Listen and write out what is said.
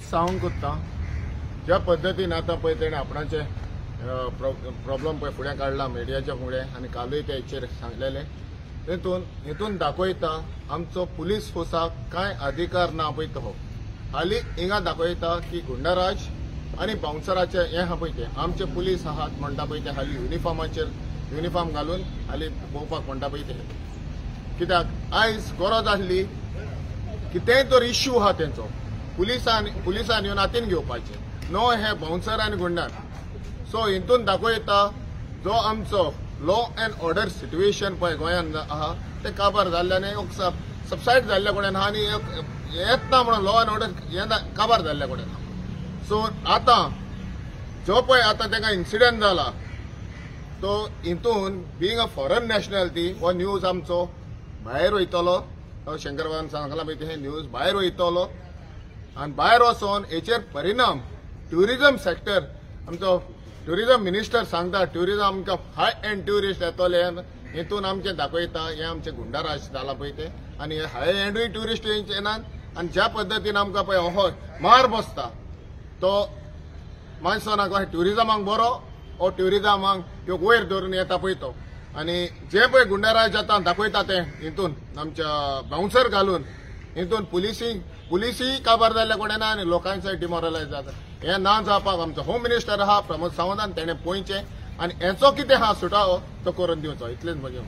सांगूंक कोत्ता ज्या पद्दतीन आतां पळय तेणें आपणाचे प्रॉब्लम पळय फुडें काडला मिडियाच्या फुडें आनी कालूय ते हेचेर सांगलेले हितून दाखयता आमचो पुलीस फोर्साक कांय अधिकार ना पळय तो हालीं हिंगा दाखयता की गुंडाराज आनी बाउन्सराचे हें आहा पळय ते आमचे पुलीस आहात म्हणटा पळय ते हालीं युनिफॉर्म घालून हालीं पळोवपाक म्हणटा पळय ते कित्याक आयज गरज आसली कितेंय तर इश्यू आहा तेंचो पुलिसान येवन हातीन घेवपाचे नो हे बाउन्सर आनी गुंडार सो हितून दाखयता जो आमचो लॉ अँड ऑर्डर सिट्युएशन पळय गोंयांत आहा ते काबार जाल्ल्याने सबसायड जाल्ल्या कडेन आहा आनी येत ना म्हणून लॉ अँड ऑर्डर हें काबार जाल्ल्या कडेन आहा सो आतां जो पळय आतां ताका इन्सिडंट जाला तो हितून बिंग अ फॉरेन नॅशनॅलिटी हो न्यूज आमचो भायर वयतलो शंकर बाबान सांगला पळय हे न्यूज भायर वयतलो आनी भायर वचोन हेचेर परिणाम ट्युरिजम सेक्टर आमचो ट्युरिजम मिनिस्टर सांगता ट्युरिजम आमकां हाय एंड ट्युरिस्ट येतले हितून आमचे दाखयता हे आमचे गुंडाराज जाला पळय ते आनी हाय एंडूय ट्युरिस्ट येनात आनी ज्या पद्दतीन आमकां पळय हो मार बसता तो मानसोनाक ट्युरिजमाक बरो हो ट्युरिजमाक ह्यो वयर धरून येता पळय तो आनी जे पळय गुंडाराज जाता दाखयता ते हितून आमच्या बाउन्सर घालून हितून पुलिसी काबार जाल्ल्या कडेन आनी लोकांचो डिमोरलायज जाता हें ना जावपाक आमचो होम मिनिस्टर आहा प्रमोद सावंतान तेणें पळोवचें आनी हेचो कितें आहा सुटावो तो करून दिवचो इतलेंच म्हजें